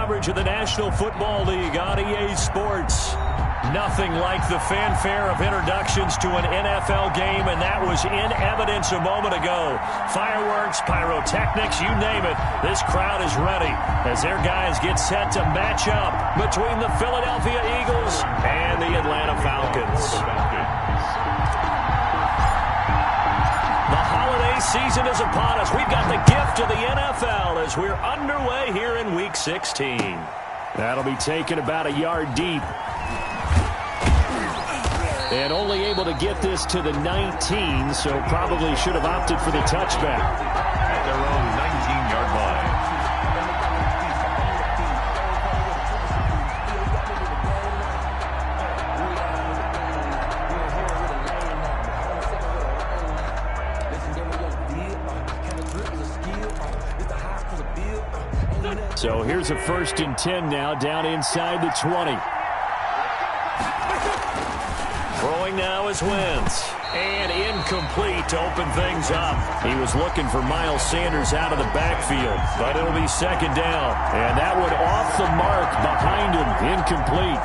coverage of the National Football League on EA Sports. Nothing like the fanfare of introductions to an NFL game, and that was in evidence a moment ago. Fireworks, pyrotechnics, you name it. This crowd is ready as their guys get set to match up between the Philadelphia Eagles and the Atlanta Falcons. The holiday season is upon us. We've got the gift of the NFL as we're underway here in Week 16. That'll be taken about a yard deep. And only able to get this to the 19, so probably should have opted for the touchback. At their own 19-yard line. So here's a 1st and 10 now, down inside the 20. Throwing now is Wentz. And incomplete to open things up. He was looking for Miles Sanders out of the backfield, but it'll be 2nd down. And that one off the mark behind him, incomplete.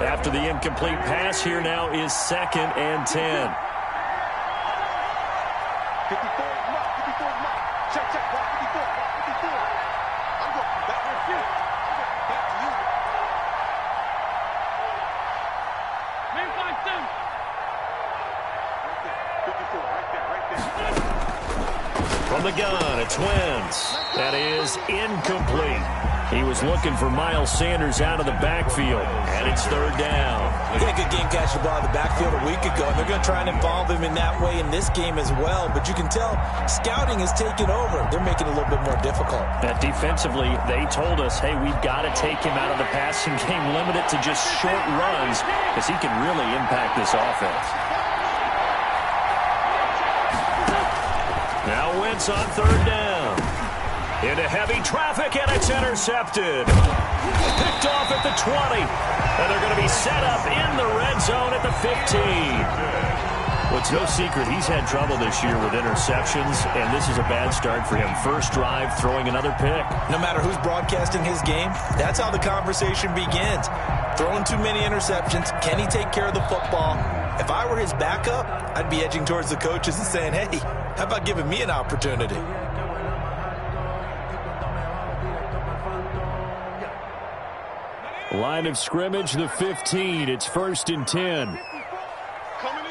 After the incomplete pass, here now is 2nd and 10. 54, check, block 54. I'm going back on field. Back to you. Man, 5-2. 54, right there. From the gun, it's Wentz. That is incomplete. He was looking for Miles Sanders out of the backfield, and it's 3rd down. He had a good game catching the ball in the backfield a week ago, and they're going to try and involve him in that way in this game as well. But you can tell scouting is taking over. They're making it a little bit more difficult. That defensively, they told us, hey, we've got to take him out of the passing game, limit it to just short runs, because he can really impact this offense. Now Wentz on 3rd down. Into heavy traffic, and it's intercepted. Picked off at the 20. And they're going to be set up in the red zone at the 15. Well, it's no secret he's had trouble this year with interceptions, and this is a bad start for him. First drive, throwing another pick. No matter who's broadcasting his game, that's how the conversation begins. Throwing too many interceptions. Can he take care of the football? If I were his backup, I'd be edging towards the coaches and saying, hey, how about giving me an opportunity? Line of scrimmage, the 15. It's 1st and 10. Coming to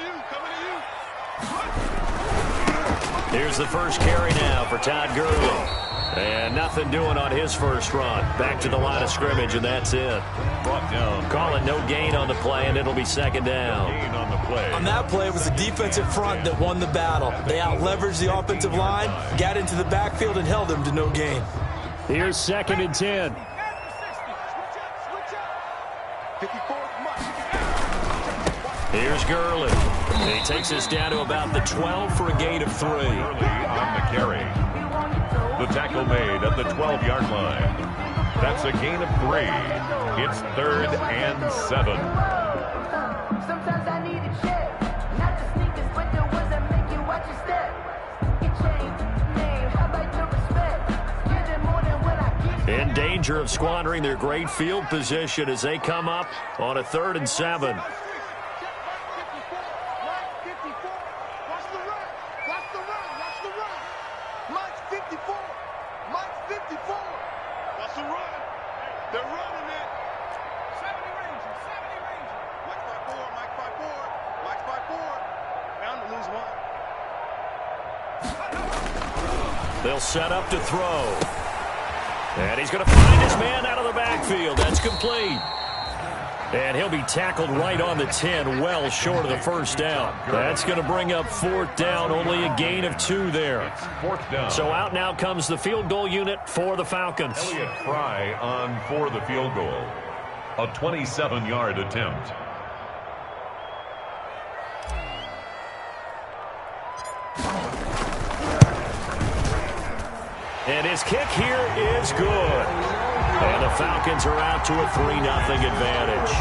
you. Here's the first carry now for Todd Gurley. And nothing doing on his first run. Back to the line of scrimmage, and that's it. Brought down. Call it no gain on the play, and it'll be 2nd down. Gain on the play. On that play, it was the defensive front that won the battle. They out-leveraged the offensive line, got into the backfield, and held them to no gain. Here's 2nd and 10. 54. Here's Gurley. He takes us down to about the 12 for a gain of 3. Early on the carry. The tackle made at the 12-yard line. That's a gain of 3. It's 3rd and 7. Sometimes I need a check. Not the sneakers, but the ones that make you watch your step. Get changed, name, how about your respect? Get it more than what I get. In danger of squandering their great field position as they come up on a 3rd and 7. They'll set up to throw. And he's going to find his man out of the backfield. That's complete. And he'll be tackled right on the 10, well short of the first down. That's going to bring up 4th down, only a gain of 2 there. 4th down. So out now comes the field goal unit for the Falcons. Elliott Fry on for the field goal. A 27-yard attempt. And his kick here is good. And the Falcons are out to a 3-0 advantage.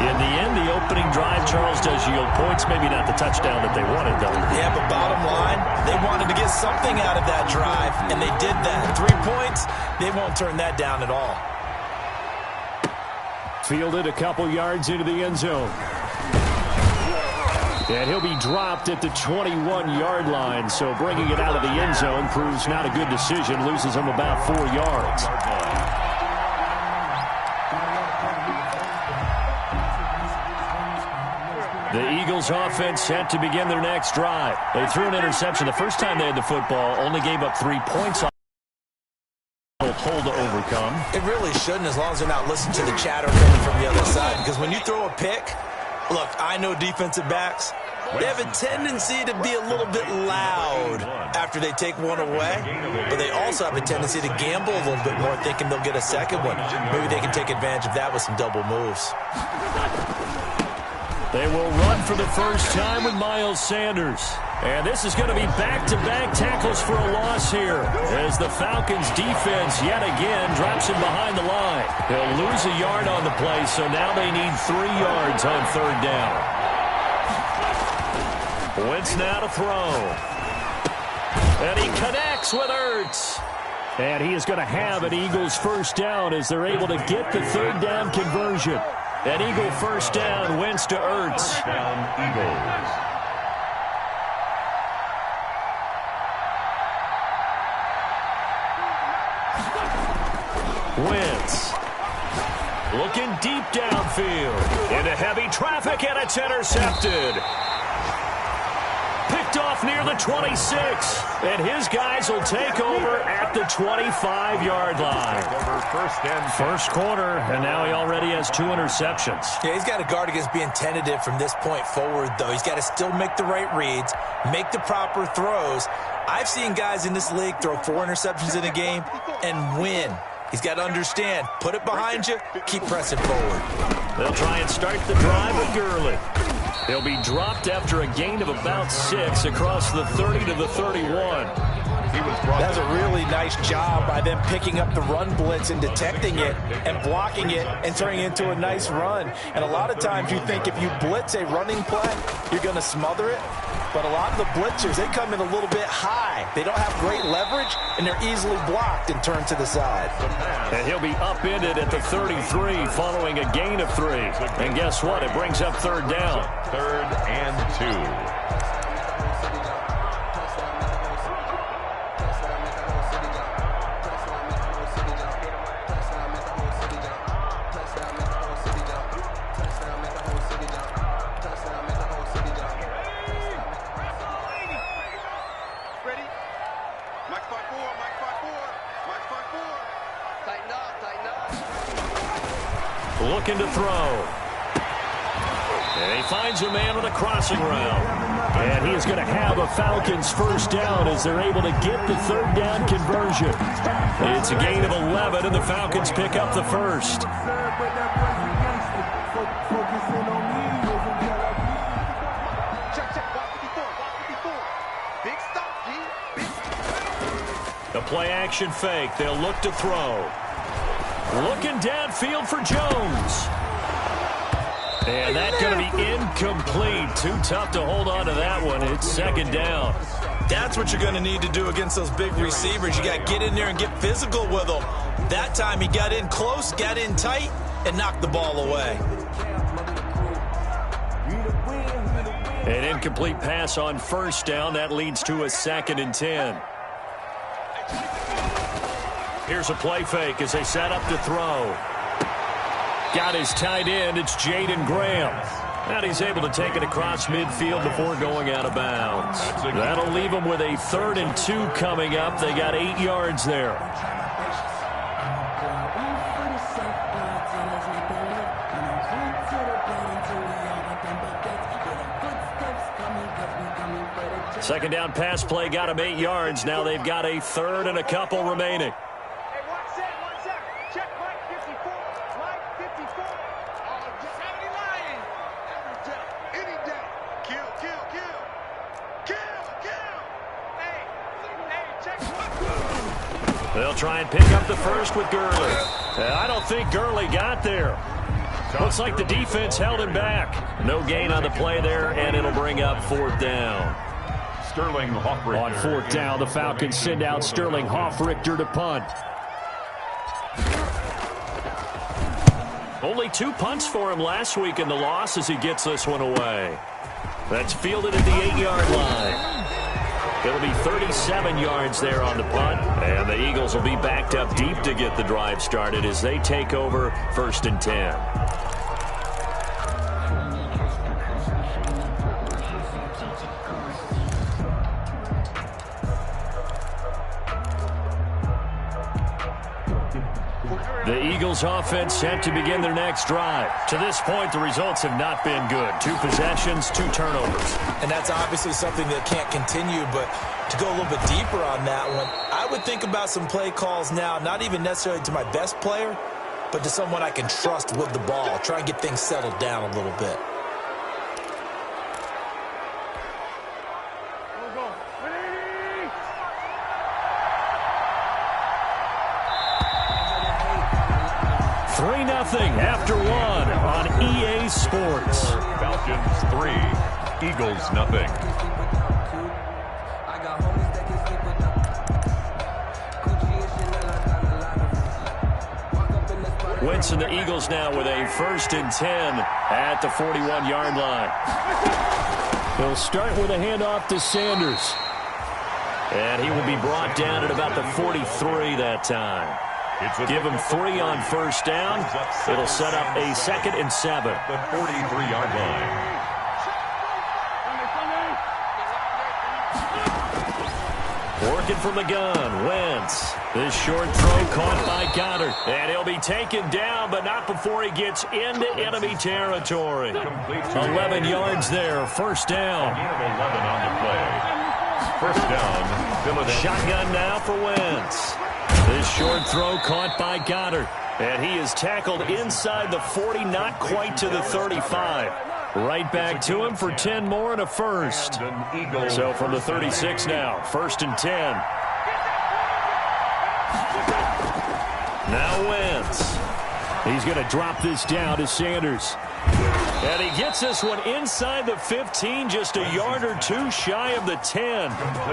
In the end, the opening drive, Charles, does yield points. Maybe not the touchdown that they wanted, though. Yeah, but bottom line, they wanted to get something out of that drive, and they did that. 3 points, they won't turn that down at all. Fielded a couple yards into the end zone. And he'll be dropped at the 21-yard line, so bringing it out of the end zone proves not a good decision. Loses him about 4 yards. The Eagles offense set to begin their next drive. They threw an interception the first time they had the football, only gave up 3 points on hole to overcome. It really shouldn't, as long as they're not listening to the chatter coming from the other side. Because when you throw a pick, look, I know defensive backs, they have a tendency to be a little bit loud after they take one away. But they also have a tendency to gamble a little bit more, thinking they'll get a second one. Maybe they can take advantage of that with some double moves. They will run for the first time with Miles Sanders. And this is going to be back-to-back tackles for a loss here, as the Falcons' defense yet again drops him behind the line. He'll lose a yard on the play, so now they need 3 yards on 3rd down. Wentz now to throw. And he connects with Ertz. And he is going to have an Eagles first down as they're able to get the 3rd down conversion. An Eagle first down, Wentz to Ertz. Down Eagles. Wentz looking deep downfield into heavy traffic, and it's intercepted. Picked off near the 26, and his guys will take over at the 25-yard line. First quarter, and now he already has 2 interceptions. Yeah, he's got to guard against being tentative from this point forward, though. He's got to still make the right reads, make the proper throws. I've seen guys in this league throw 4 interceptions in a game and win. He's got to understand, put it behind you, keep pressing forward. They'll try and start the drive with Gurley. He'll be dropped after a gain of about 6 across the 30 to the 31. That's a really nice job by them picking up the run blitz and detecting it and blocking it and turning it into a nice run. And a lot of times you think if you blitz a running play, you're going to smother it. But a lot of the blitzers, they come in a little bit high. They don't have great leverage, and they're easily blocked and turned to the side. And he'll be upended at the 33 following a gain of 3. And guess what? It brings up 3rd down. 3rd and 2. Looking to throw. And he finds a man on a crossing route. And he is going to have a Falcons first down as they're able to get the 3rd down conversion. It's a gain of 11, and the Falcons pick up the first. The play-action fake. They'll look to throw. Looking downfield for Jones. And that's going to be incomplete. Too tough to hold on to that one. It's 2nd down. That's what you're going to need to do against those big receivers. You got to get in there and get physical with them. That time he got in close, got in tight, and knocked the ball away. An incomplete pass on first down. That leads to a 2nd and 10. Here's a play fake as they set up to throw. Got his tight end. It's Jaden Graham. And he's able to take it across midfield before going out of bounds. That'll leave them with a 3rd and 2 coming up. They got 8 yards there. Second down pass play got him 8 yards. Now they've got a 3rd and a couple remaining. They'll try and pick up the first with Gurley. I don't think Gurley got there. Looks like the defense held him back. No gain on the play there, and it'll bring up 4th down. Sterling Hoffrichter. On 4th down, the Falcons send out Sterling Hoffrichter to punt. Only 2 punts for him last week in the loss as he gets this one away. That's fielded at the 8-yard line. It'll be 37 yards there on the punt, and the Eagles will be backed up deep to get the drive started as they take over 1st and 10. The Eagles offense set to begin their next drive. To this point, the results have not been good. 2 possessions, 2 turnovers. And that's obviously something that can't continue, but to go a little bit deeper on that one, I would think about some play calls now, not even necessarily to my best player, but to someone I can trust with the ball. Try and get things settled down a little bit. After 1 on EA Sports. Falcons 3, Eagles nothing. Wentz and the Eagles now with a 1st and 10 at the 41-yard line. He'll start with a handoff to Sanders. And he will be brought down at about the 43 that time. Give him 3 on 1st down. It'll set up a 2nd and 7. The 43-yard line. Working from the gun, Wentz. This short throw caught by Goddard. And he'll be taken down, but not before he gets into enemy territory. 11 yards there, 1st down. 11 on the play. 1st down, Philadelphia. Shotgun now for Wentz. This short throw caught by Goddard. And he is tackled inside the 40, not quite to the 35. Right back to him for 10 more and a 1st. So from the 36 now, 1st and 10. Now Wentz. He's going to drop this down to Sanders. And he gets this one inside the 15, just a yard or 2 shy of the 10.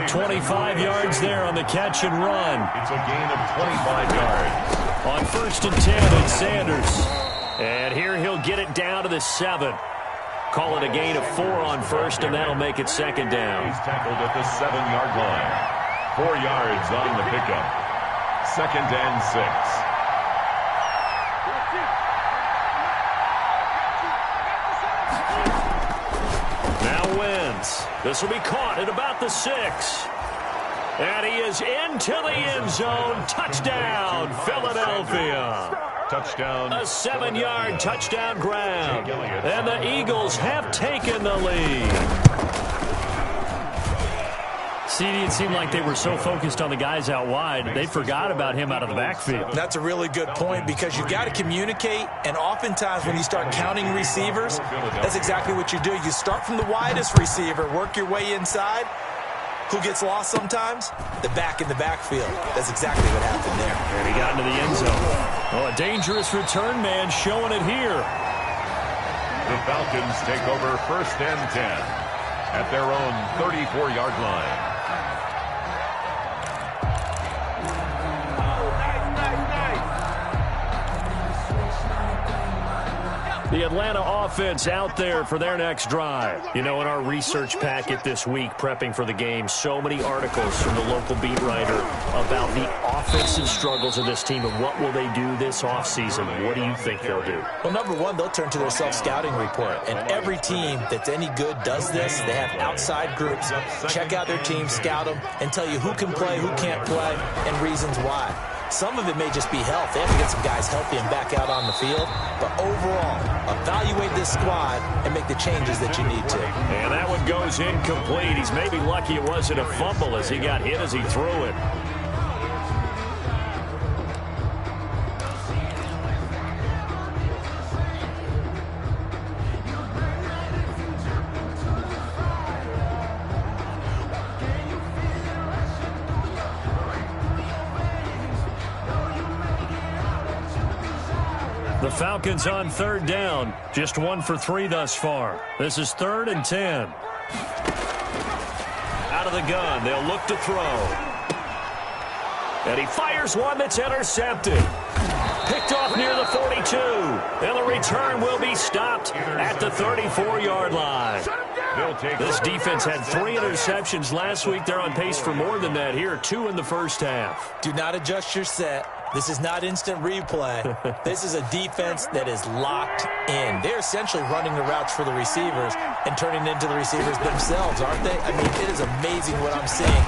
25 yards there on the catch and run. It's a gain of 25 yards. On 1st and 10, it's Sanders. And here he'll get it down to the 7. Call it a gain of 4 on 1st, and that'll make it 2nd down. He's tackled at the 7-yard line. 4 yards on the pickup. 2nd and 6. This will be caught at about the 6. And he is into the end zone. Touchdown, Philadelphia. Touchdown. A 7-yard touchdown grab. And the Eagles have taken the lead. CD, it seemed like they were so focused on the guys out wide, they forgot about him out of the backfield. That's a really good point because you've got to communicate, and oftentimes when you start counting receivers, that's exactly what you do. You start from the widest receiver, work your way inside. Who gets lost sometimes? The back in the backfield. That's exactly what happened there. And he got into the end zone. Oh, a dangerous return man showing it here. The Falcons take over 1st and 10 at their own 34-yard line. The Atlanta offense out there for their next drive. You know, in our research packet this week, prepping for the game, so many articles from the local beat writer about the offensive struggles of this team and what will they do this offseason. What do you think they'll do? Well, number one, they'll turn to their self-scouting report. And every team that's any good does this. They have outside groups. Check out their team, scout them, and tell you who can play, who can't play, and reasons why. Some of it may just be health. They have to get some guys healthy and back out on the field. But overall, evaluate this squad and make the changes that you need to. And that one goes incomplete. He's maybe lucky it wasn't a fumble as he got hit as he threw it. Falcons on third down. Just 1 for 3 thus far. This is 3rd and 10. Out of the gun, they'll look to throw. And he fires one that's intercepted. Picked off near the 42. And the return will be stopped at the 34-yard line. This defense had 3 interceptions last week. They're on pace for more than that here. 2 in the first half. Do not adjust your set. This is not instant replay. This is a defense that is locked in. They're essentially running the routes for the receivers and turning into the receivers themselves, aren't they? I mean, it is amazing what I'm seeing.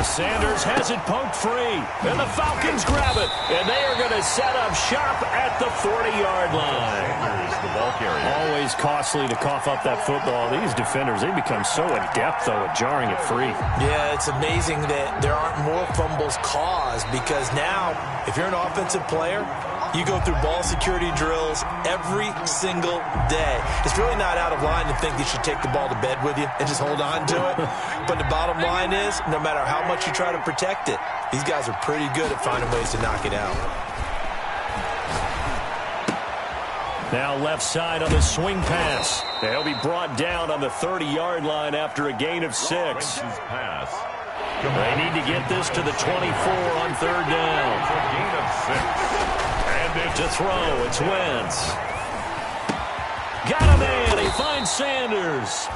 Sanders has it poked free, and the Falcons grab it, and they are going to set up shop at the 40-yard line. The ball carrier. Always costly to cough up that football. These defenders, they become so adept, though, at jarring it free. Yeah, it's amazing that there aren't more fumbles caused because now, if you're an offensive player, you go through ball security drills every single day. It's really not out of line to think you should take the ball to bed with you and just hold on to it. But the bottom line is, no matter how much you try to protect it, these guys are pretty good at finding ways to knock it out. Now left side on the swing pass. They'll be brought down on the 30-yard line after a gain of 6. Pass. They need to get this to the 24 on third down. A gain of 6. And To throw, it's Wentz. Got a man. He finds Sanders.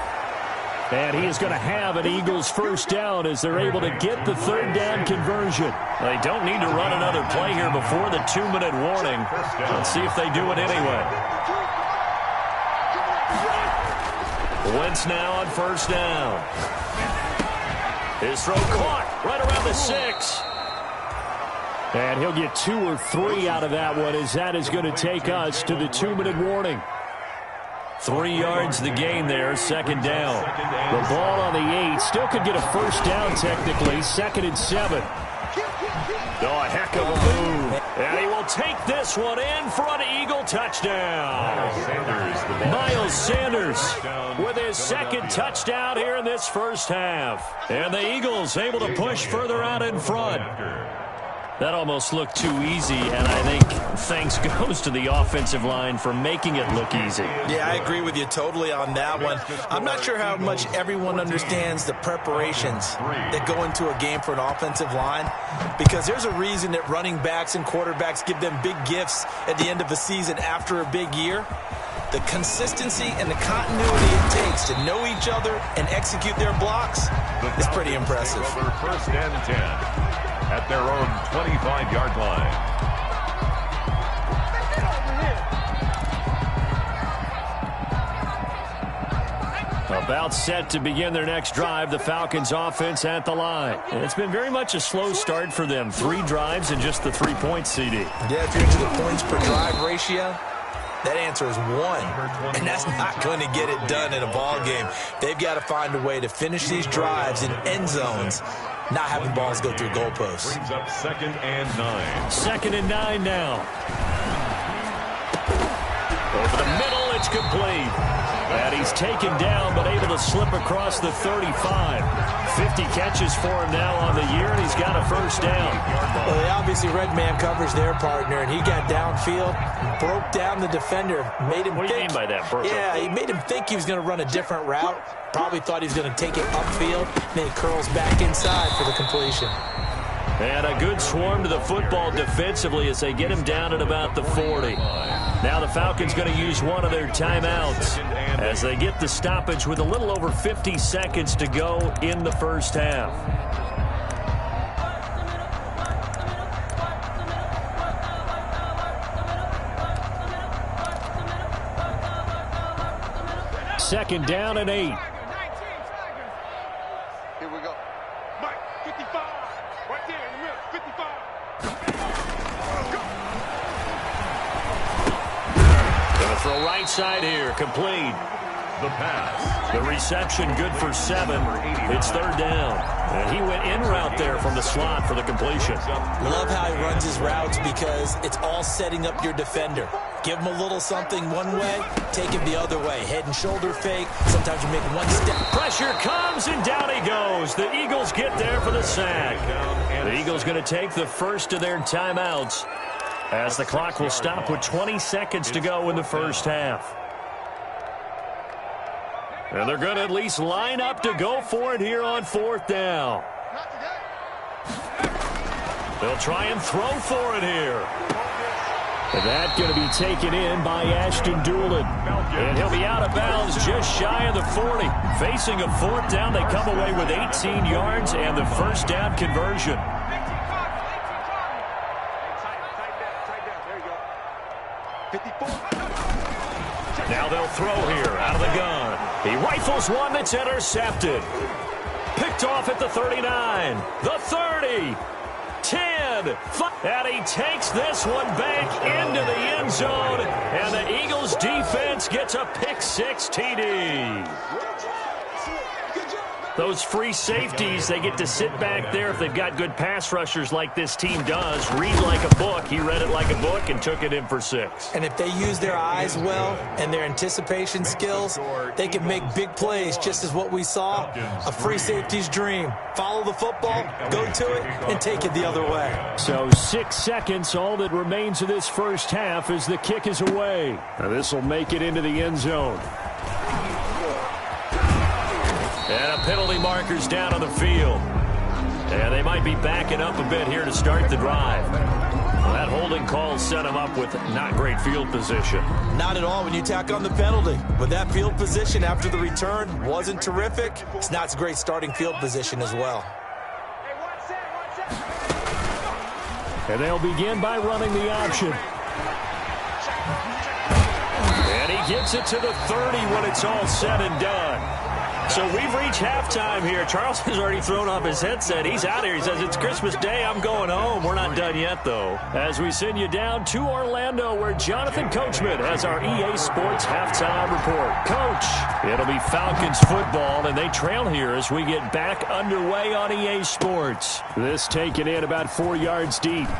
And he is going to have an Eagles first down as they're able to get the third down conversion. They don't need to run another play here before the 2-minute warning. Let's see if they do it anyway. Wentz now on first down. His throw caught right around the 6. And he'll get 2 or 3 out of that one as that is going to take us to the 2-minute warning. 3 yards the gain there, second down. The ball on the 8 still could get a first down technically, 2nd and 7. Oh, a heck of a move. And he will take this one in for an Eagle touchdown. Miles Sanders with his 2nd touchdown here in this first half. And the Eagles able to push further out in front. That almost looked too easy, and I think thanks goes to the offensive line for making it look easy. Yeah, I agree with you totally on that one. I'm not sure how much everyone understands the preparations that go into a game for an offensive line, because there's a reason that running backs and quarterbacks give them big gifts at the end of a season after a big year. The consistency and the continuity it takes to know each other and execute their blocks is pretty impressive. First and 10. At their own 25-yard line. About set to begin their next drive, the Falcons offense at the line. And it's been very much a slow start for them. 3 drives and just the 3 points, CD. Yeah, if you're into the points per drive ratio, that answer is 1. And that's not going to get it done in a ball game. They've got to find a way to finish these drives in end zones, not having balls go through goalposts. Brings up 2nd and 9. 2nd and 9 now. Over the middle, it's complete. And he's taken down, but able to slip across the 35. 50 catches for him now on the year, and he's got a first down. Well, they obviously red man covers their partner, and he got downfield, broke down the defender, made him What do you mean by that, Burko? Yeah, he made him think he was going to run a different route. Probably thought he was going to take it upfield. Then he curls back inside for the completion. And a good swarm to the football defensively as they get him down at about the 40. Now the Falcons going to use one of their timeouts as they get the stoppage with a little over 50 seconds to go in the first half. Second down and 8. Here we go. Mike, 55. Right there in the middle. 55. Gonna throw right side here. Complete. The pass. The reception good for 7. It's third down. And he went in route there from the slot for the completion. Love how he runs his routes because it's all setting up your defender. Give him a little something one way, take him the other way. Head and shoulder fake. Sometimes you make one step. Pressure comes, and down he goes. The Eagles get there for the sack. The Eagles going to take the first of their timeouts as the clock will stop with 20 seconds to go in the first half. And they're going to at least line up to go for it here on fourth down. They'll try and throw for it here. And that's going to be taken in by Ashton Doolin. And he'll be out of bounds just shy of the 40. Facing a fourth down, they come away with 18 yards and the first down conversion. Now they'll throw here out of the gun. He rifles one that's intercepted. Picked off at the 39, the 30, 10, 5, and he takes this one back into the end zone, and the Eagles defense gets a pick-six TD. Those free safeties, they get to sit back there if they've got good pass rushers like this team does. Read like a book. He read it like a book and took it in for 6. And if they use their eyes well and their anticipation skills, they can make big plays, just as what we saw. A free safety's dream. Follow the football, go to it, and take it the other way. So 6 seconds, all that remains of this first half as the kick is away. Now this will make it into the end zone. And a penalty marker's down on the field. And they might be backing up a bit here to start the drive. Well, that holding call set him up with not great field position. Not at all when you tack on the penalty. But that field position after the return wasn't terrific. It's not a great starting field position as well. And they'll begin by running the option. And he gets it to the 30 when it's all said and done. So we've reached halftime here. Charles has already thrown off his headset. He's out here. He says, it's Christmas Day. I'm going home. We're not done yet, though. As we send you down to Orlando, where Jonathan Coachman has our EA Sports halftime report. Coach, it'll be Falcons football, and they trail here as we get back underway on EA Sports. This taken in about 4 yards deep.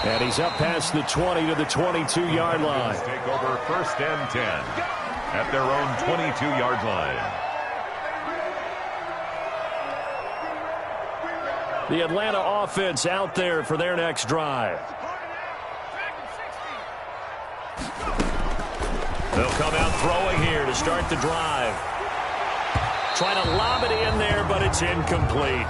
And he's up past the 20 to the 22-yard line. Take over first and 10. At their own 22-yard line. The Atlanta offense out there for their next drive. They'll come out throwing here to start the drive. Trying to lob it in there, but it's incomplete.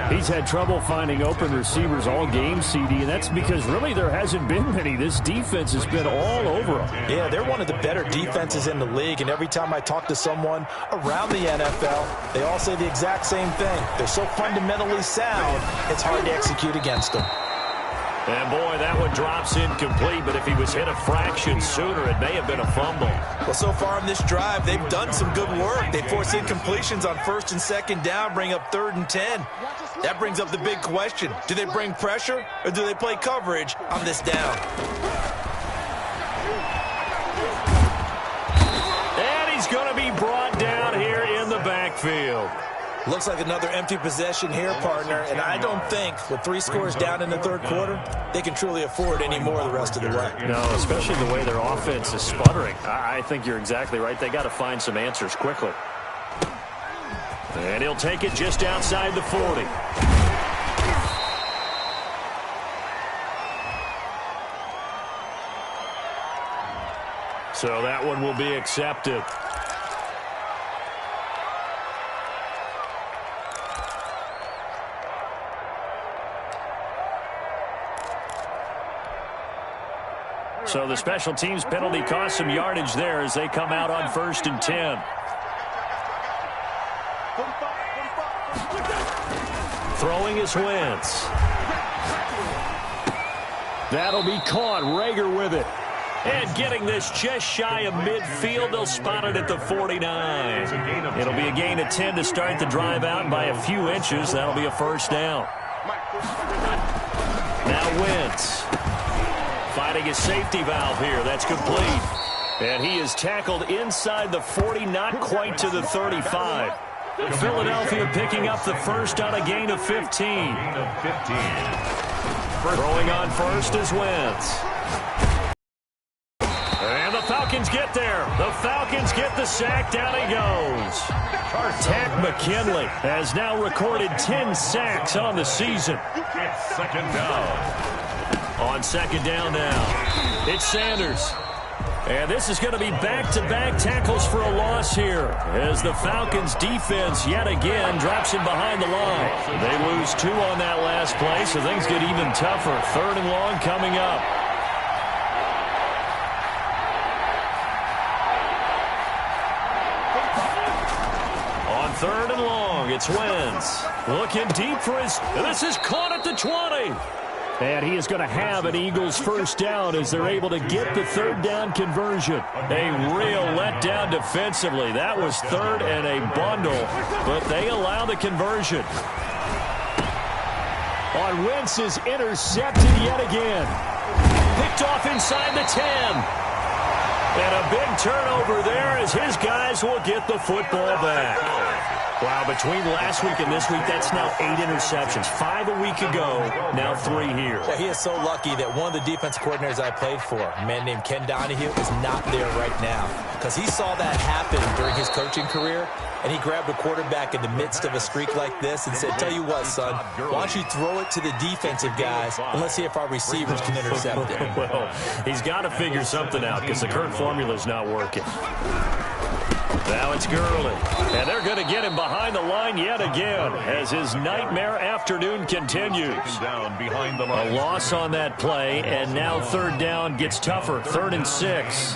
He's had trouble finding open receivers all game, CD, and that's because really there hasn't been many. This defense has been all over them. Yeah, they're one of the better defenses in the league, and every time I talk to someone around the NFL, they all say the exact same thing. They're so fundamentally sound, it's hard to execute against them. And, boy, that one drops incomplete, but if he was hit a fraction sooner, it may have been a fumble. Well, so far in this drive, they've done some good work. They force incompletions on first and second down, bring up 3rd and 10. That brings up the big question. Do they bring pressure, or do they play coverage on this down? And he's going to be brought down here in the backfield. Looks like another empty possession here, partner, and I don't think with 3 scores down in the third quarter, they can truly afford any more the rest of the way. No, especially the way their offense is sputtering. I think you're exactly right. They got to find some answers quickly. And he'll take it just outside the 40. So that one will be accepted. So the special teams penalty cost some yardage there as they come out on 1st and 10. Throwing is Wentz. That'll be caught. Rager with it. And getting this just shy of midfield. They'll spot it at the 49. It'll be a gain of 10 to start the drive out by a few inches. That'll be a first down. Now Wentz. Fighting his safety valve here. That's complete. And he is tackled inside the 40, not quite to the 35. Philadelphia picking up the first on a gain of 15. Throwing on first is Wentz. And the Falcons get there. The Falcons get the sack. Down he goes. Takk McKinley has now recorded 10 sacks on the season. It's second down. On second down now, it's Sanders. And this is going to be back-to-back tackles for a loss here as the Falcons' defense yet again drops him behind the line. They lose 2 on that last play, so things get even tougher. 3rd and long coming up. On 3rd and long, it's Wentz. Looking deep for his... This is caught at the 20. And he is going to have an Eagles first down as they're able to get the 3rd down conversion. A real letdown defensively. That was 3rd and a bundle, but they allow the conversion. On Wentz is intercepted yet again. Picked off inside the 10. And a big turnover there as his guys will get the football back. Wow, between last week and this week, that's now 8 interceptions. 5 a week ago, now 3 here. Yeah, he is so lucky that one of the defense coordinators I played for, a man named Ken Donahue, is not there right now. Because he saw that happen during his coaching career, and he grabbed a quarterback in the midst of a streak like this and said, tell you what, son, why don't you throw it to the defensive guys, and let's see if our receivers can intercept it. Well, he's got to figure something out because the current formula is not working. Now it's Gurley, and they're going to get him behind the line yet again as his nightmare afternoon continues. A loss on that play, and now 3rd down gets tougher. 3rd and 6.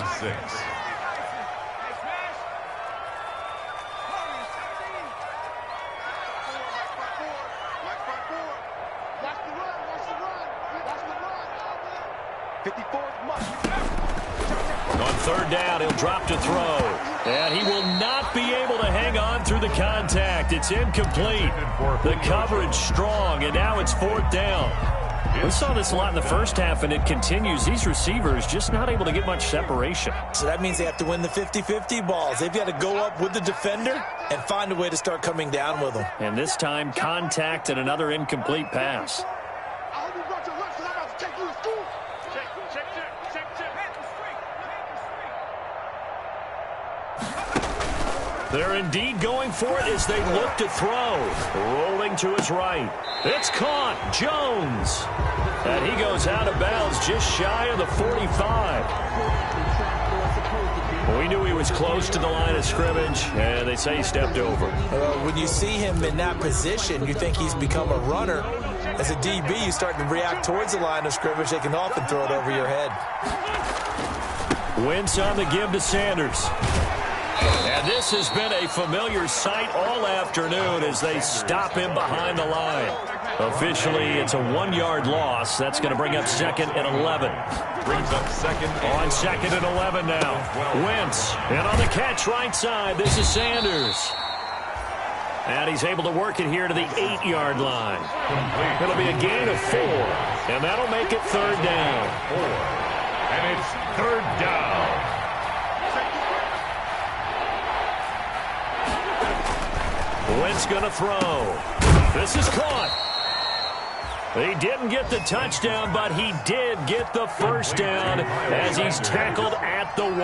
On 3rd down, he'll drop to throw. And he will not be able to hang on through the contact. It's incomplete. The coverage strong, and now it's 4th down. We saw this a lot in the first half, and it continues. These receivers just not able to get much separation. So that means they have to win the 50-50 balls. They've got to go up with the defender and find a way to start coming down with them. And this time, contact and another incomplete pass. They're indeed going for it as they look to throw. Rolling to his right. It's caught. Jones. And he goes out of bounds just shy of the 45. We knew he was close to the line of scrimmage, and they say he stepped over. When you see him in that position, you think he's become a runner. As a DB, you start to react towards the line of scrimmage. They can often throw it over your head. Wentz on the give to Sanders. And this has been a familiar sight all afternoon as they stop him behind the line. Officially, it's a 1-yard loss. That's going to bring up 2nd and 11. Brings up 2nd on 2nd and 11 now. Wentz, and on the catch right side, this is Sanders. And he's able to work it here to the 8-yard line. It'll be a gain of 4, and that'll make it 3rd down. 4, and it's 3rd down. Wentz going to throw. This is caught. He didn't get the touchdown, but he did get the first down as he's tackled at the 1.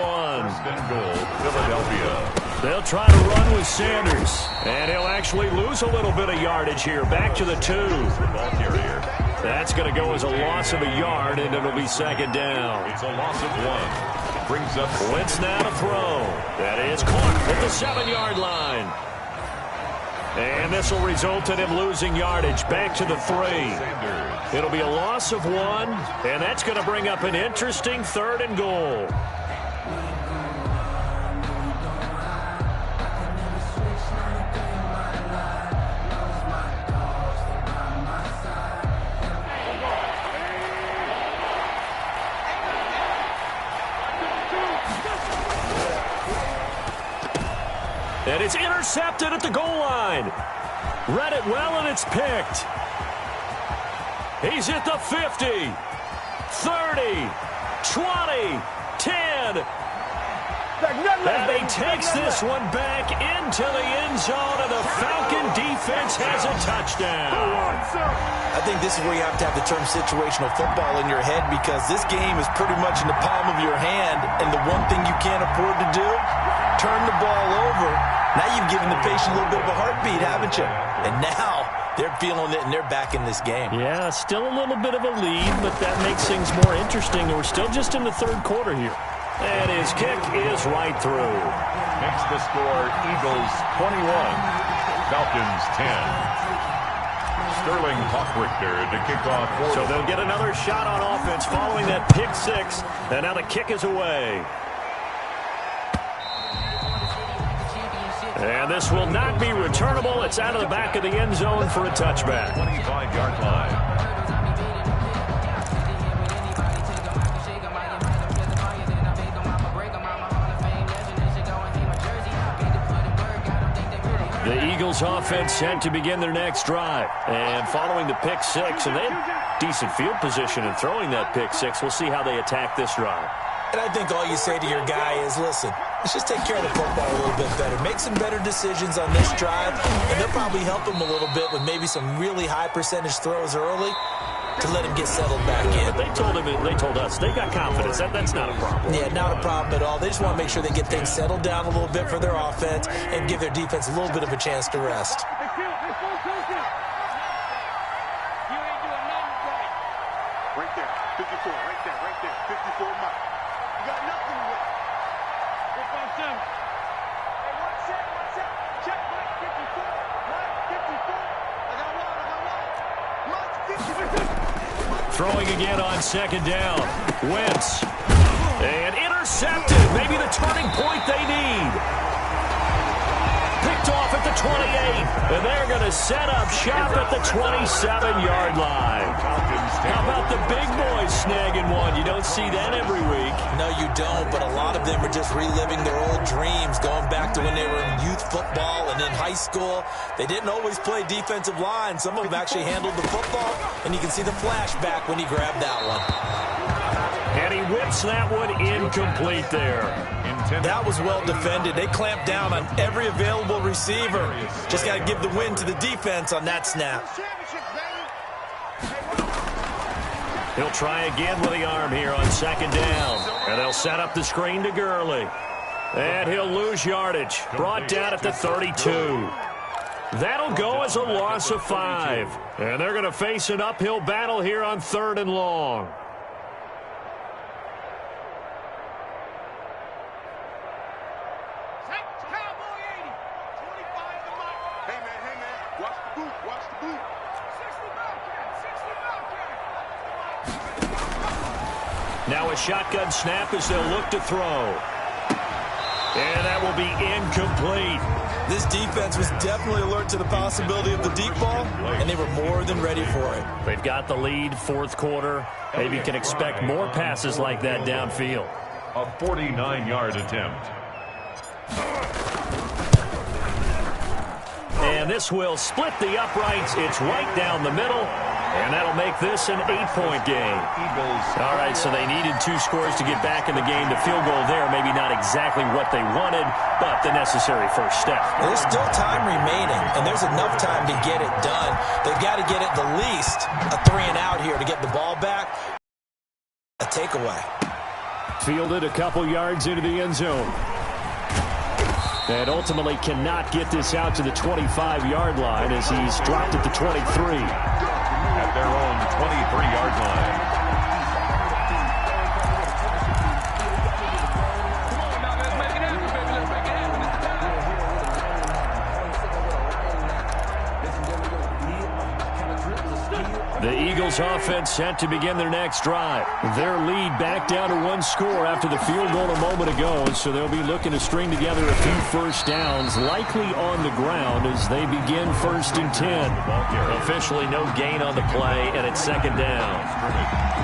Philadelphia. They'll try to run with Sanders, and he'll actually lose a little bit of yardage here. Back to the 2. Ball carrier. That's going to go as a loss of a yard, and it'll be 2nd down. It's a loss of 1. Brings up Wentz now to throw. That is caught at the 7-yard line. And this will result in him losing yardage. Back to the 3. It'll be a loss of 1, and that's going to bring up an interesting 3rd and goal. And it's intercepted at the goal line. Read it well, and it's picked. He's at the 50, 30, 20, 10. And he takes this one back into the end zone, and the Falcon defense has a touchdown. I think this is where you have to have the term situational football in your head, because this game is pretty much in the palm of your hand, and the one thing you can't afford to do, turn the ball over. Now you've given the patient a little bit of a heartbeat, haven't you? And now they're feeling it and they're back in this game. Yeah, still a little bit of a lead, but that makes things more interesting. We're still just in the third quarter here. And his kick is right through. Makes the score Eagles 21, Falcons 10. Sterling Hawkrichter to kick off. So they'll get another shot on offense following that pick six. And now the kick is away. And this will not be returnable. It's out of the back of the end zone for a touchback. 25-yard line. The Eagles offense set to begin their next drive. And following the pick six, and they have decent field position in throwing that pick six. We'll see how they attack this drive. And I think all you say to your guy is, listen, let's just take care of the football a little bit better. Make some better decisions on this drive, and they'll probably help him a little bit with maybe some really high percentage throws early to let him get settled back in. But they told us they got confidence. That's not a problem. Yeah, not a problem at all. They just want to make sure they get things settled down a little bit for their offense and give their defense a little bit of a chance to rest. Right there, 54, right there, 54 Mike. You got nothing with it. Hey, one set. Check Mike 54. Mike 54. I got one. Mike 54. Throwing again on second down. Wentz. And intercepted. Maybe the turning point they need. Picked off at the 28. And they're going to set up shop at the 27-yard line. How about the big boys snagging one? You don't see that every week. No, you don't, but a lot of them are just reliving their old dreams, going back to when they were in youth football and in high school. They didn't always play defensive line. Some of them actually handled the football, and you can see the flashback when he grabbed that one. And he whips that one incomplete there. That was well defended. They clamped down on every available receiver. Just got to give the win to the defense on that snap. He'll try again with the arm here on second down. And they'll set up the screen to Gurley. And he'll lose yardage. Brought down at the 32. That'll go as a loss of 5. And they're going to face an uphill battle here on 3rd and long. Now a shotgun snap as they'll look to throw. And that will be incomplete. This defense was definitely alert to the possibility of the deep ball, and they were more than ready for it. They've got the lead, 4th quarter. Maybe can expect more passes like that downfield. A 49-yard attempt. And this will split the uprights. It's right down the middle. And that'll make this an 8-point game. All right, so they needed 2 scores to get back in the game. The field goal there, maybe not exactly what they wanted, but the necessary first step. There's still time remaining, and there's enough time to get it done. They've got to get it the least a 3-and-out here to get the ball back. A takeaway. Fielded a couple yards into the end zone. And ultimately cannot get this out to the 25-yard line as he's dropped at the 23. At their own 23-yard line. The Eagles offense set to begin their next drive. Their lead back down to 1 score after the field goal a moment ago, so they'll be looking to string together a few first downs, likely on the ground as they begin 1st and 10. Officially no gain on the play, and it's 2nd down.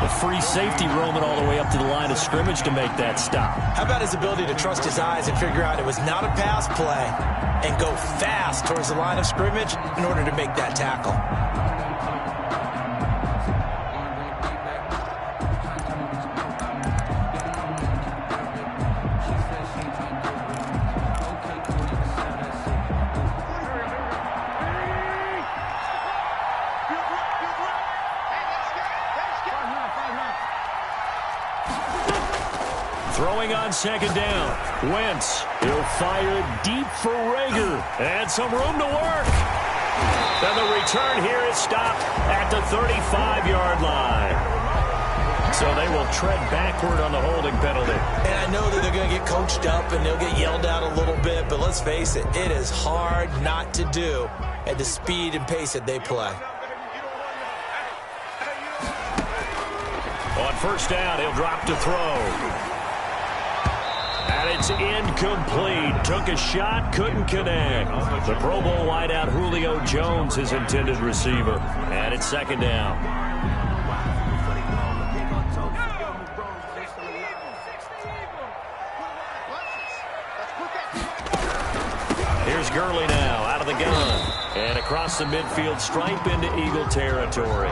A free safety roaming all the way up to the line of scrimmage to make that stop. How about his ability to trust his eyes and figure out it was not a pass play and go fast towards the line of scrimmage in order to make that tackle? Throwing on 2nd down. Wentz. He'll fire deep for Rager. And some room to work. And the return here is stopped at the 35-yard line. So they will tread backward on the holding penalty. And I know that they're going to get coached up and they'll get yelled at a little bit, but let's face it, it is hard not to do at the speed and pace that they play. On first down, he'll drop to throw. And it's incomplete. Took a shot, couldn't connect. The Pro Bowl wideout Julio Jones, his intended receiver. And it's second down. Here's Gurley now out of the gun. And across the midfield stripe into Eagle territory.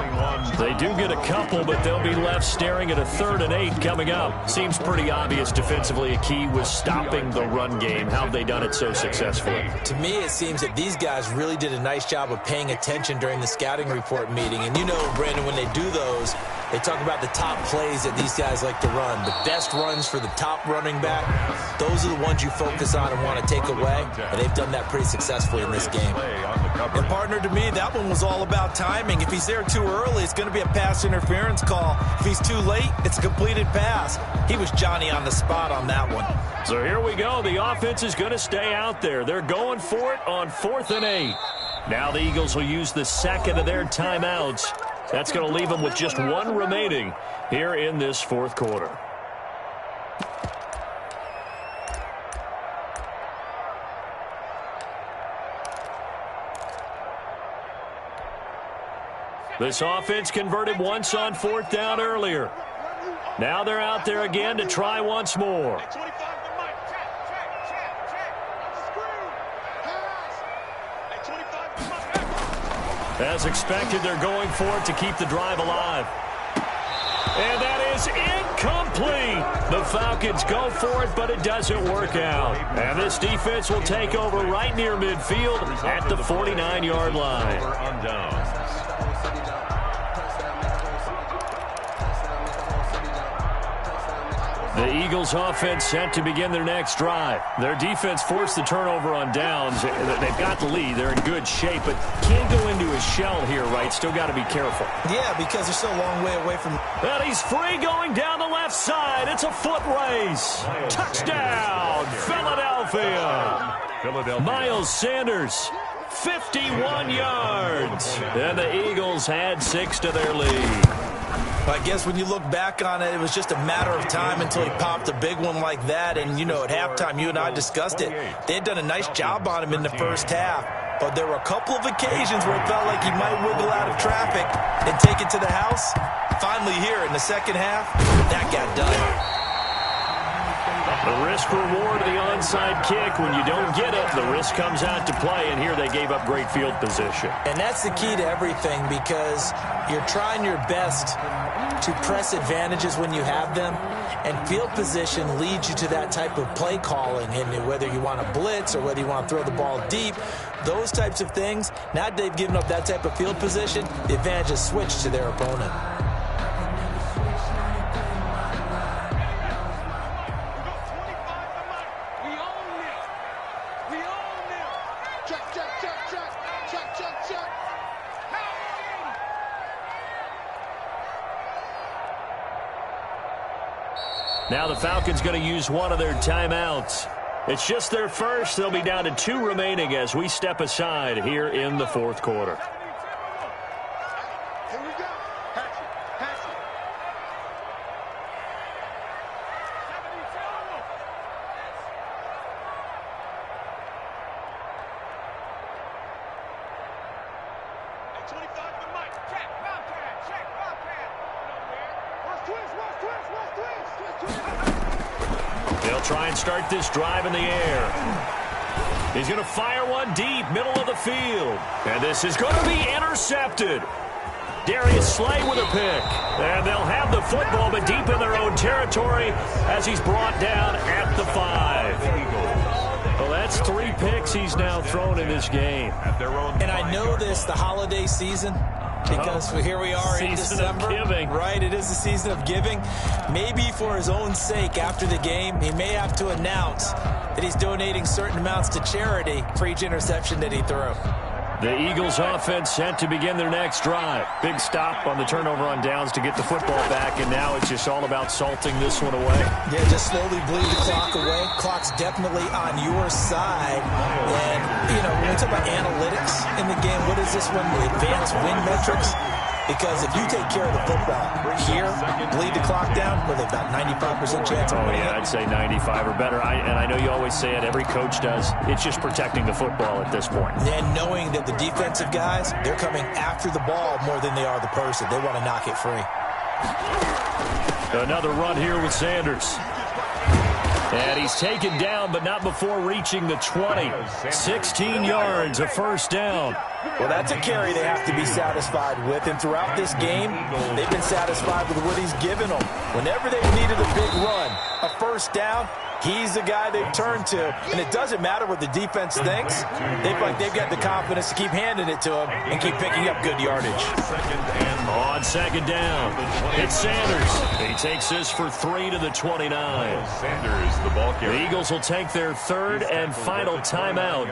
They do get a couple, but they'll be left staring at a 3rd and 8 coming up. Seems pretty obvious defensively a key was stopping the run game. How have they done it so successfully? To me, it seems that these guys really did a nice job of paying attention during the scouting report meeting. And you know, Brandon, when they do those, they talk about the top plays that these guys like to run. The best runs for the top running back, those are the ones you focus on and want to take away. And they've done that pretty successfully in this game. And partner, to me, that one was all about timing. If he's there too early, it's going to be a pass interference call. If he's too late, it's a completed pass. He was Johnny on the spot on that one. So here we go. The offense is going to stay out there. They're going for it on 4th and 8. Now the Eagles will use the second of their timeouts. That's going to leave them with just one remaining here in this 4th quarter. This offense converted once on 4th down earlier. Now they're out there again to try once more. As expected, they're going for it to keep the drive alive. And that is incomplete. The Falcons go for it, but it doesn't work out. And this defense will take over right near midfield at the 49-yard line. The Eagles offense set to begin their next drive. Their defense forced the turnover on downs. They've got the lead. They're in good shape, but can't go into a shell here, right? Still got to be careful. Yeah, because they're still a long way away from... And he's free going down the left side. It's a foot race. Touchdown, Philadelphia. Miles Sanders, 51 yards. And the Eagles had 6 to their lead. I guess when you look back on it, it was just a matter of time until he popped a big one like that. And, you know, at halftime, you and I discussed it. They had done a nice job on him in the first half. But there were a couple of occasions where it felt like he might wiggle out of traffic and take it to the house. Finally here in the second half, that got done. The risk-reward of the onside kick, when you don't get it, the risk comes out to play, and here they gave up great field position. And that's the key to everything, because you're trying your best to press advantages when you have them, and field position leads you to that type of play calling. And whether you want to blitz or whether you want to throw the ball deep, those types of things, now that they've given up that type of field position, the advantage is switched to their opponent. Now the Falcons going to use one of their timeouts. It's just their first. They'll be down to 2 remaining as we step aside here in the 4th quarter. They'll try and start this drive in the air. He's going to fire one deep, middle of the field. And this is going to be intercepted. Darius Slay with a pick. And they'll have the football, but deep in their own territory as he's brought down at the 5. Well, that's 3 picks he's now thrown in this game. And I know this, the holiday season, because here we are in December. Right, it is the season of giving. Maybe for his own sake, after the game, he may have to announce that he's donating certain amounts to charity for each interception that he threw. The Eagles offense set to begin their next drive. Big stop on the turnover on downs to get the football back, and now it's just all about salting this one away. Yeah, just slowly bleed the clock away. Clock's definitely on your side. And, you know, when we talk about analytics in the game, what is this one? The advanced win metrics? Because if you take care of the football here, bleed the clock down, with about 95% chance of winning. Oh, yeah, I'd say 95 or better. And I know you always say it, every coach does. It's just protecting the football at this point. And knowing that the defensive guys, they're coming after the ball more than they are the person. They want to knock it free. Another run here with Sanders. And he's taken down, but not before reaching the 20. 16 yards, a first down. Well, that's a carry they have to be satisfied with. And throughout this game, they've been satisfied with what he's given them. Whenever they've needed a big run, a first down, he's the guy they've turned to. And it doesn't matter what the defense thinks. They feel like they've got the confidence to keep handing it to him and keep picking up good yardage. On second down, it's Sanders. He takes this for 3 to the 29. Sanders, the ball carrier. The Eagles will take their third and final timeout.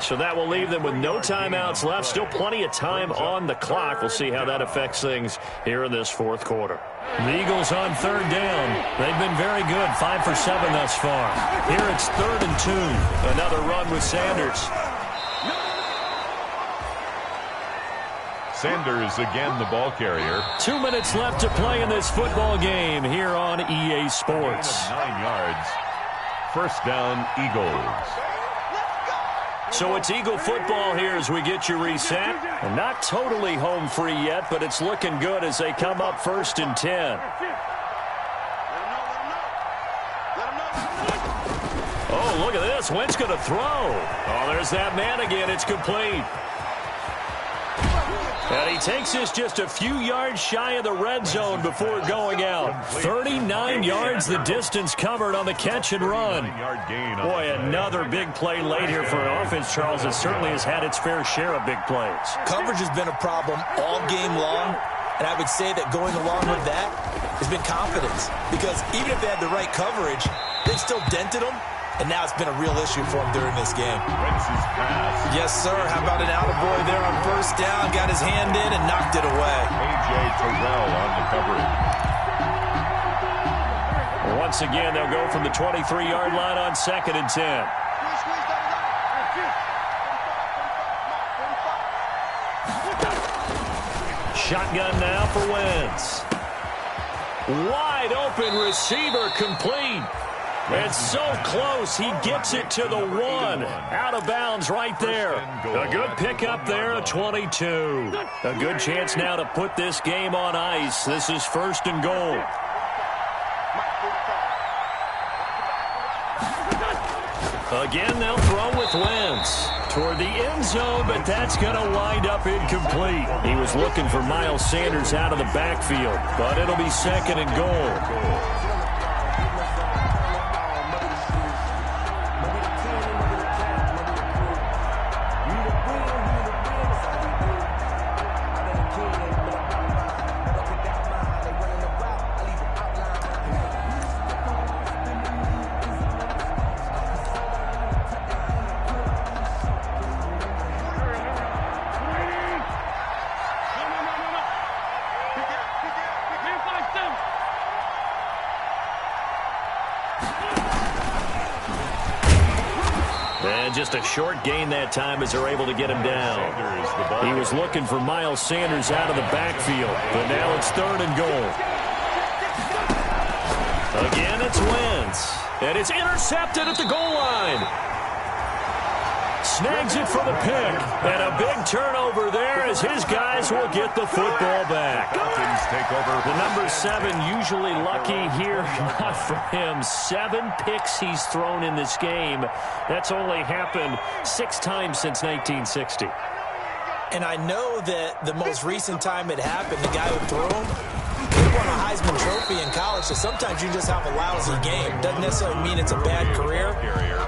So that will leave them with no timeouts left. Still plenty of time on the clock. We'll see how that affects things here in this fourth quarter. The Eagles on third down. They've been very good, 5 for 7 thus far. Here it's 3rd and 2. Another run with Sanders. Sanders again the ball carrier. 2 minutes left to play in this football game here on EA Sports. 9 yards. First down, Eagles. So it's Eagle football here as we get you reset. And not totally home free yet, but it's looking good as they come up 1st and 10. Oh, look at this. Wentz going to throw. Oh, there's that man again. It's complete. And he takes this just a few yards shy of the red zone before going out. 39 yards the distance covered on the catch and run. Boy, another big play late here for an offense, Charles, that certainly has had its fair share of big plays. Coverage has been a problem all game long, and I would say that going along with that has been confidence. Because even if they had the right coverage, they've still dented them. And now it's been a real issue for him during this game. Wentz's pass. Yes, sir. How about an attaboy there on first down? Got his hand in and knocked it away. A.J. Terrell on the coverage. Once again, they'll go from the 23-yard line on 2nd and 10. Shotgun now for Wentz. Wide open receiver complete. And so close, he gets it to the 1. Out of bounds right there. A good pickup there, a 22. A good chance now to put this game on ice. This is 1st and goal. Again, they'll throw with Wentz toward the end zone, but that's going to wind up incomplete. He was looking for Miles Sanders out of the backfield, but it'll be 2nd and goal. Just a short gain that time as they're able to get him down. He was looking for Miles Sanders out of the backfield, but now it's 3rd and goal. Again, it's Wentz, and it's intercepted at the goal line. Snags it for the pick, and a big turnover there as his guys will get the football back. The number 7 usually lucky here, not for him. 7 picks he's thrown in this game. That's only happened 6 times since 1960. And I know that the most recent time it happened, the guy who threw him, he won a Heisman Trophy in college, so sometimes you just have a lousy game. Doesn't necessarily mean it's a bad career,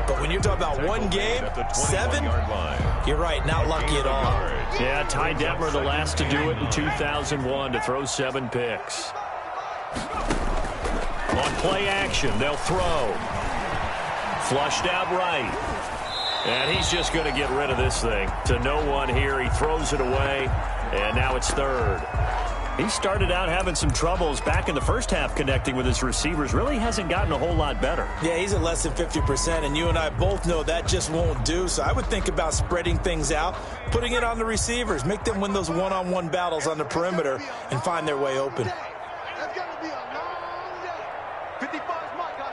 but when you're talking about one game, 7, you're right, not lucky at all. Yeah, Ty Detmer, the last to do it in 2001, to throw 7 picks. On play action, they'll throw. Flushed out right. And he's just going to get rid of this thing. To no one here. He throws it away, and now it's third. He started out having some troubles back in the first half connecting with his receivers. Really hasn't gotten a whole lot better. Yeah, he's at less than 50%, and you and I both know that just won't do. So I would think about spreading things out, putting it on the receivers, make them win those one-on-one battles on the perimeter, and find their way open. That's going to be a long day. 55's my guy.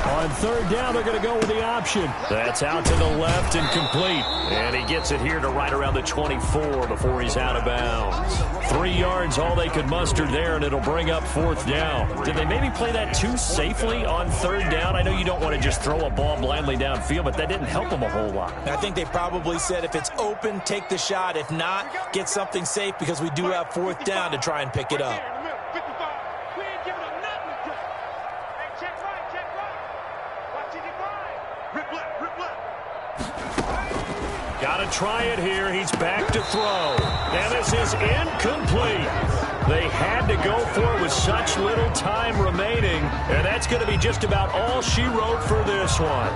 On third down, they're going to go with the option. That's out to the left and complete. And he gets it here to right around the 24 before he's out of bounds. 3 yards, all they could muster there, and it'll bring up fourth down. Did they maybe play that too safely on third down? I know you don't want to just throw a ball blindly downfield, but that didn't help them a whole lot. I think they probably said if it's open, take the shot. If not, get something safe because we do have fourth down to try and pick it up. Got to try it here. He's back to throw. And this is incomplete. They had to go for it with such little time remaining. And that's going to be just about all she wrote for this one.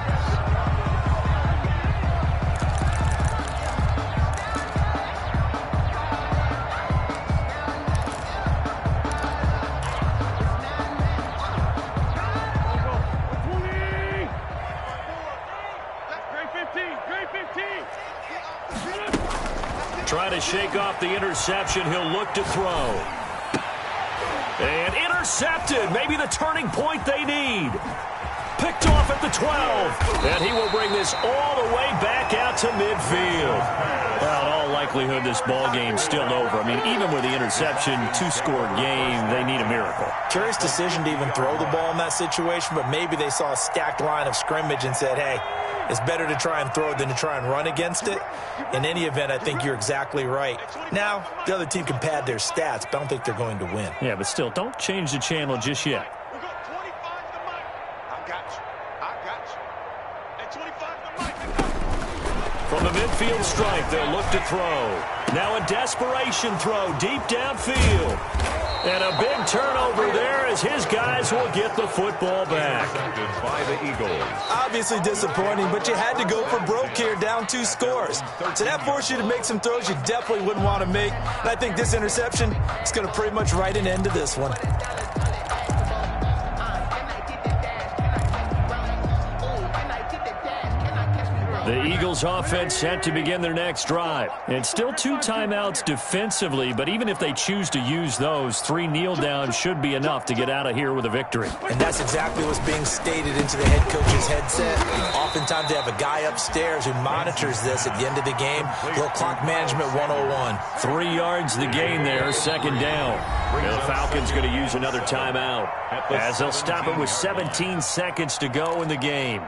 Trying to shake off the interception. He'll look to throw. And intercepted. Maybe the turning point they need. Picked off at the 12. And he will bring this all the way back out to midfield. Well, in all likelihood, this ball game's still over. I mean, even with the interception, 2-score game, they need a miracle. Curious decision to even throw the ball in that situation, but maybe they saw a stacked line of scrimmage and said, hey, it's better to try and throw than to try and run against it. In any event, I think you're exactly right. Now, the other team can pad their stats, but I don't think they're going to win. Yeah, but still, don't change the channel just yet. We got 25 the mic. I got you. I got you. And 25 the mic. From the midfield stripe, they'll look to throw. Now a desperation throw deep downfield. And a big turnover there as his guys will get the football back. By the Eagles. Obviously disappointing, but you had to go for broke here, down 2 scores. So that forced you to make some throws you definitely wouldn't want to make. And I think this interception is going to pretty much write an end to this one. The Eagles offense set to begin their next drive. And still 2 timeouts defensively, but even if they choose to use those, 3 kneel downs should be enough to get out of here with a victory. And that's exactly what's being stated into the head coach's headset. Oftentimes they have a guy upstairs who monitors this at the end of the game. Little clock management 101. 3 yards the gain there, second down. And the Falcons going to use another timeout as they'll stop it with 17 seconds to go in the game.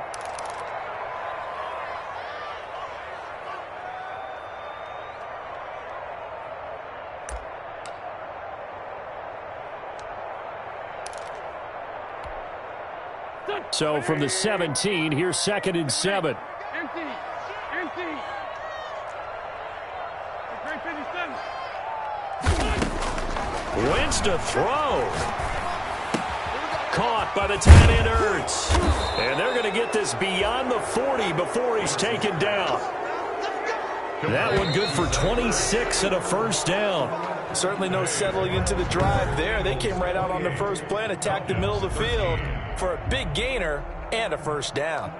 So from the 17, here's 2nd and 7. Empty. Empty. Wentz to throw. Caught by the tight end Ertz. And they're going to get this beyond the 40 before he's taken down. That one good for 26 and a first down. Certainly no settling into the drive there. They came right out on the first play and attacked the middle of the field for a big gainer and a first down.